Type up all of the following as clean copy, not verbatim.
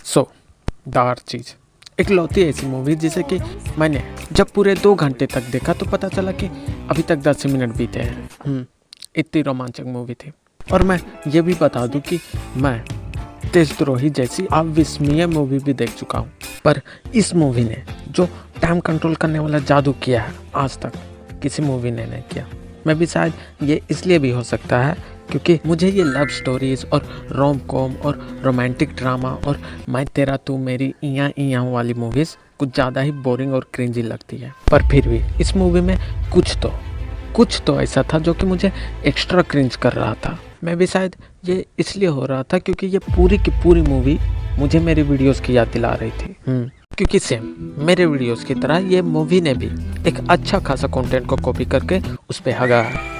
सो दार चीज़ इकलौती ऐसी मूवी जिसे कि मैंने जब पूरे 2 घंटे तक देखा तो पता चला कि अभी तक 10 मिनट बीते हैं। इतनी रोमांचक मूवी थी। और मैं ये भी बता दूं कि मैं देशद्रोही जैसी अविस्मरणीय मूवी भी देख चुका हूँ, पर इस मूवी ने जो टाइम कंट्रोल करने वाला जादू किया है आज तक किसी मूवी ने नहीं किया। मैं भी शायद ये इसलिए भी हो सकता है क्योंकि मुझे ये लव स्टोरीज और रोम कॉम और रोमांटिक ड्रामा और मैं तेरा तू मेरी इयां इयां वाली मूवीज़ कुछ ज़्यादा ही बोरिंग और क्रिंजी लगती है। पर फिर भी इस मूवी में कुछ तो ऐसा था जो कि मुझे एक्स्ट्रा क्रिंज कर रहा था। मैं भी शायद ये इसलिए हो रहा था क्योंकि ये पूरी की पूरी मूवी मुझे मेरी वीडियोस की याद दिला रही थी। क्योंकि सेम मेरे वीडियोस की तरह ये मूवी ने भी एक अच्छा खासा कंटेंट को कॉपी करके उस पर हगा है।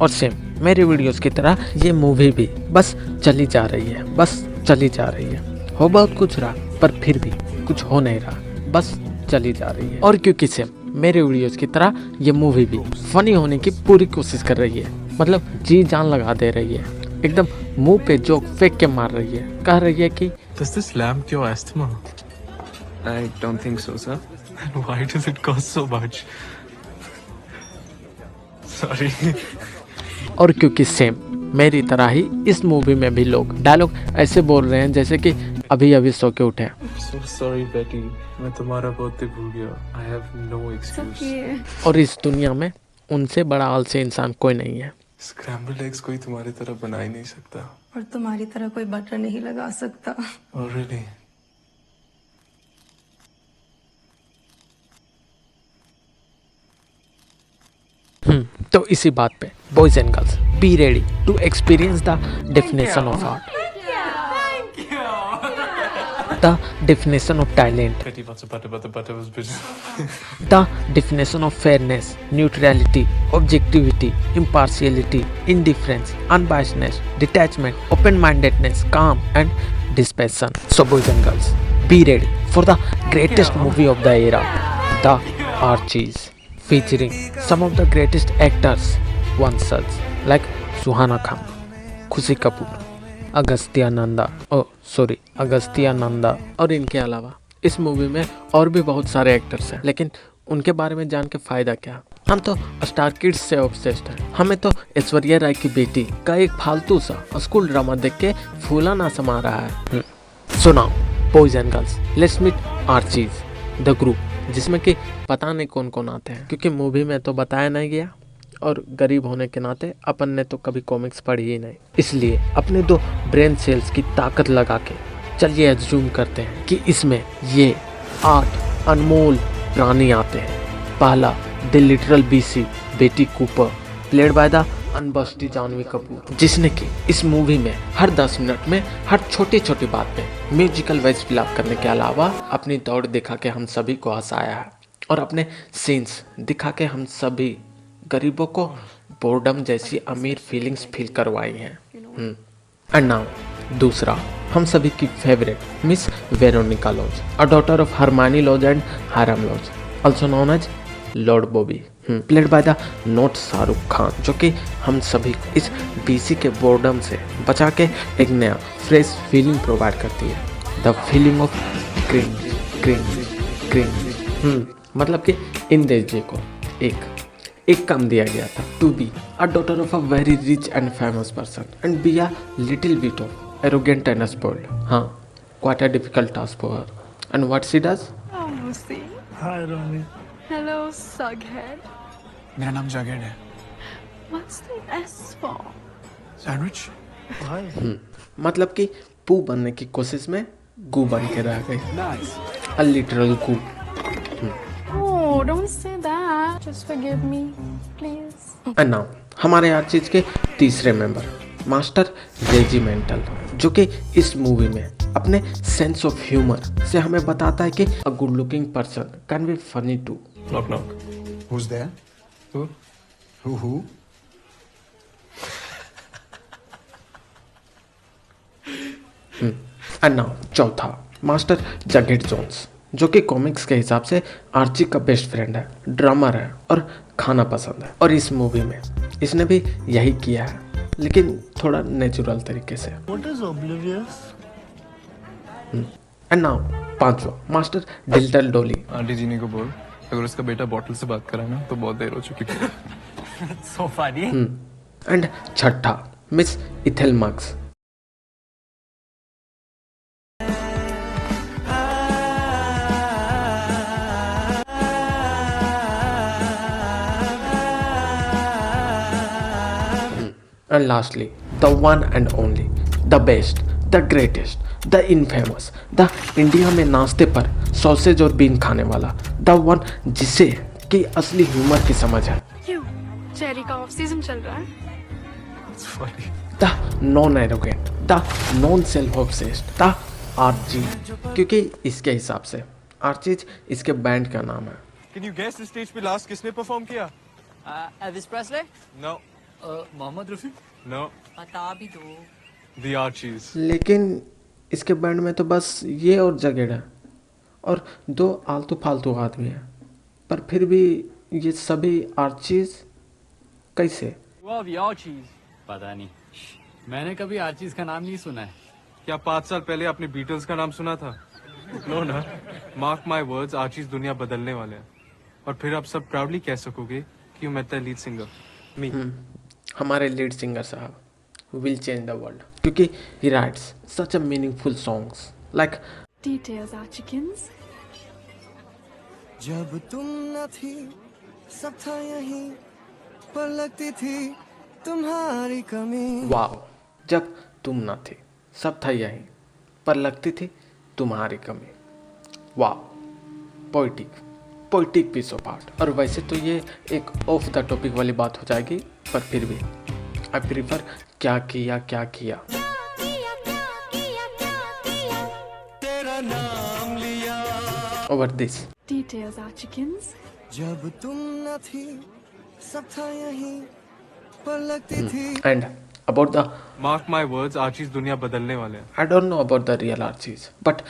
और सेम मेरे वीडियोस की तरह ये मूवी भी बस चली जा रही है। हो बहुत कुछ रहा पर फिर भी कुछ हो नहीं रहा, बस चली जा रही है। और क्योंकि सेम मेरे वीडियोस की तरह ये मूवी भी फनी होने की पूरी कोशिश कर रही है, मतलब जी जान लगा दे रही है, एकदम मुंह पे जोक फेंक के मार रही है, कह रही है कि Does this lamp cure asthma? I don't think so, sir. And why does it cost so much? Sorry. और क्योंकि सेम मेरी तरह ही इस मूवी में भी लोग डायलॉग ऐसे बोल रहे हैं जैसे कि अभी अभी सो के उठे। So sorry, Betty. मैं तुम्हारा बर्थडे भूल गया. I have no excuse. और इस दुनिया में उनसे बड़ा आलसी इंसान कोई नहीं है। Scrambled eggs कोई तुम्हारी तरह बना ही नहीं सकता. और तुम्हारी तरह कोई बटर नहीं लगा सकता। Oh really? तो इसी बात पे boys and girls be ready to experience the definition of art, the definition of talent, Betty, what's the butter was bitter. the definition of fairness, neutrality, objectivity, impartiality, indifference, unbiasedness, detachment, open-mindedness, calm and dispassion. So boys and girls, be ready for the greatest movie of the era, The Archies, featuring some of the greatest actors once such like Suhana Khan, खुशी कपूर, अगस्त्य नंदा और इनके अलावा इस movie में और भी बहुत सारे एक्टर्स हैं, लेकिन उनके बारे में जान के फ़ायदा क्या। हम तो स्टार किड्स से ऑब्सेस्ड हैं। हमें तो ऐश्वर्या राय की बेटी का एक फालतू सा स्कूल ड्रामा देख के फूला ना समा रहा है। So now boys and girls, let's meet Archies the group, जिसमें कि पता नहीं कौन कौन आते हैं क्योंकि मूवी में तो बताया नहीं गया और गरीब होने के नाते अपन ने तो कभी कॉमिक्स पढ़ी ही नहीं, इसलिए अपने 2 ब्रेन सेल्स की ताकत लगा के चलिए एज्यूम करते हैं कि इसमें ये 8 अनमोल प्राणी आते हैं। पहला the literal bestie Betty Cooper, played by the अनबस्टी जानवी कपूर, जिसने कि इस मूवी में हर 10 मिनट में हर छोटी छोटी बात पे म्यूजिकल वाइज फिलअप करने के अलावा अपनी दौड़ दिखा के हम सभी को हंसाया है और अपने सीन्स दिखा के हम सभी गरीबों को बोर्डम जैसी अमीर फीलिंग्स फील करवाई हैं। एंड नाउ दूसरा हम सभी की favourite Miss Veronica Lodge, a daughter of Hermione Lodge and Hiram Lodge, also known as Lord Bobby, played by the not Shahrukh Khan, जो कि हम सभी को इस बीसी के बोर्डम से बचा के एक नया फ्रेश फीलिंग प्रोवाइड करती है, द फीलिंग ऑफ क्रिंज। मतलब कि इन देश जी को एक काम दिया गया था, to be a daughter of a very rich and famous person and be a little bit of arrogant and spoiled. हाँ, quite a difficult task for her, and what she does. Hi, Ronnie. Hello, Sughead. मेरा नाम जगेड है। What's the S for? Sandwich. मतलब कि पू बनने की कोशिश में गू बन के रह गई, a literal goo. Oh, don't say that. Just forgive me, please. And now हमारे हर चीज के तीसरे मेंबर मास्टर रेजिमेंटल, जो कि इस मूवी में अपने सेंस ऑफ ह्यूमर से हमें बताता है कि a good looking person can be funny too. Knock knock. Who's there? Who? Who? And now चौथा मास्टर जगेट जोन्स, जो कि कॉमिक्स के हिसाब से आर्ची का बेस्ट फ्रेंड है, ड्रामर है और खाना पसंद है। और इस मूवी में इसने भी यही किया है, लेकिन थोड़ा नेचुरल तरीके से। एंड नाउ पांचवा, मास्टर डिजिटल डॉली। आंटी जीनी को बोल अगर उसका बेटा बॉटल से बात करा ना तो बहुत देर हो चुकी थी। So funny. एंड छठा, miss ethyl marks. And lastly, the one and only, the best, the greatest, the infamous, the India में नाश्ते पर सॉसेज और बीन खाने वाला, the one जिसे कि असली ह्यूमर की समझ है, क्यों? चेरी का ऑफ सीजन चल रहा है। Funny. the non-arrogant, the non-self-obsessed, the Archie, क्योंकि इसके हिसाब से आर्चीज इसके बैंड का नाम है। Can you guess इस स्टेज पे लास्ट किसने परफॉर्म किया? Elvis Presley? No. Mohammed Rafi? No. बता भी दो। The Archies. लेकिन इसके बैंड में तो बस ये और जगेड़ है और दो आलतू फालतू आदमी हैं, पर फिर भी ये सभी आर्चीज कैसे? Wow, the Archies. पता नहीं, मैंने कभी आर्चीज का नाम नहीं सुना है। क्या 5 साल पहले आपने बीटल्स का नाम सुना था? नो ना। मार्क माई वर्ड्स, आर्चीज दुनिया बदलने वाले हैं और फिर आप सब प्राउडली कह सकोगे कि मैं द लीड सिंगर मी। हमारे लीड सिंगर साहब विल चेंज द वर्ल्ड, क्योंकि ही rights such a meaningful songs like Details are chickens. जब तुम न थी सब था यहीं पर लगती थी तुम्हारी कमी। वाओ, जब तुम ना थे सब था यहीं पर लगती थी तुम्हारी कमी। Wow, poetic piece of art. और वैसे तो ये एक ऑफ द टॉपिक वाली बात हो जाएगी, पर फिर भी आई प्रीफर क्या किया तेरा नाम लिया over this. Details are chickens. जब तुम न थी सब था यहीं पर लगती थी। And about the mark my words, Archies दुनिया बदलने वाले हैं। I don't know about the real Archies, but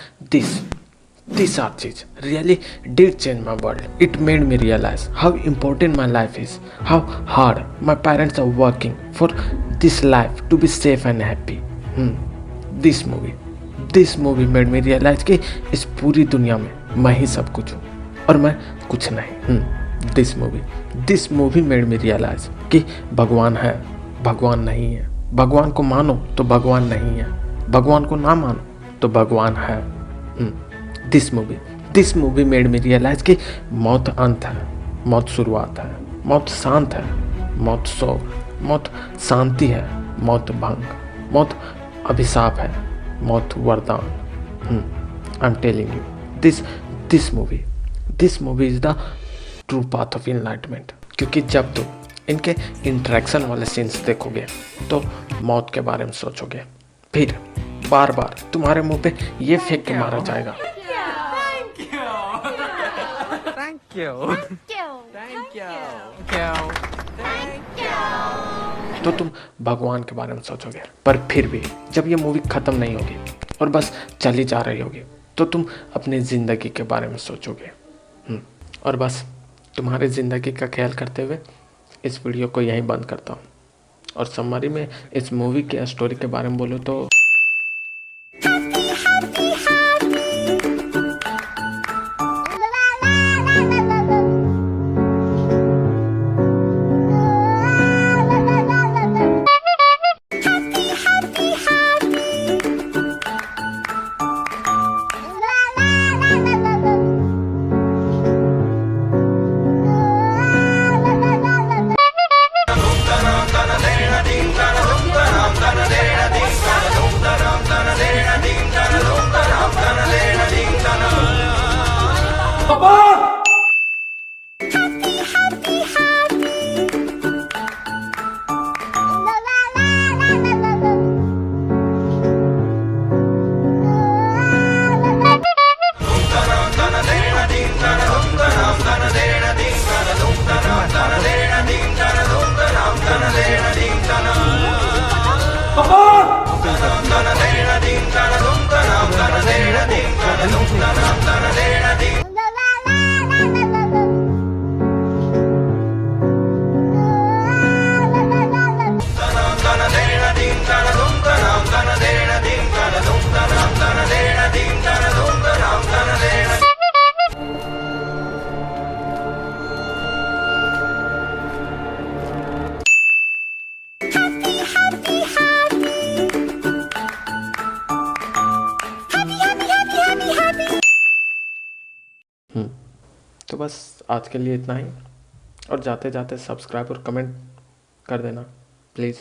this Archies really did change my world. It made me realize how important my life is, how hard my parents are working for this life to be safe and happy. This movie made me realize कि इस पूरी दुनिया में मैं ही सब कुछ हूँ और मैं कुछ नहीं। This movie made me realize कि भगवान है, भगवान नहीं है, भगवान को मानो तो भगवान नहीं है, भगवान को ना मानो तो भगवान है। This movie made me realise कि मौत अंत है, मौत शुरुआत है, मौत शांत है, मौत शोक, मौत शांति है, मौत भंग, मौत अभिशाप है, मौत वरदान। I am telling you, this movie is the true path of enlightenment, क्योंकि जब तुम इनके इंटरेक्शन वाले सीन्स देखोगे तो मौत के बारे में सोचोगे, फिर बार बार तुम्हारे मुंह पे ये फेंक के मारा जाएगा, तो तुम भगवान के बारे में सोचोगे। पर फिर भी जब ये मूवी खत्म नहीं होगी और बस चली जा रही होगी तो तुम अपनी ज़िंदगी के बारे में सोचोगे। और बस तुम्हारी ज़िंदगी का ख्याल करते हुए इस वीडियो को यहीं बंद करता हूँ। और समरी में इस मूवी के स्टोरी के बारे में बोलो तो तो बस आज के लिए इतना ही, और जाते जाते सब्सक्राइब और कमेंट कर देना प्लीज़।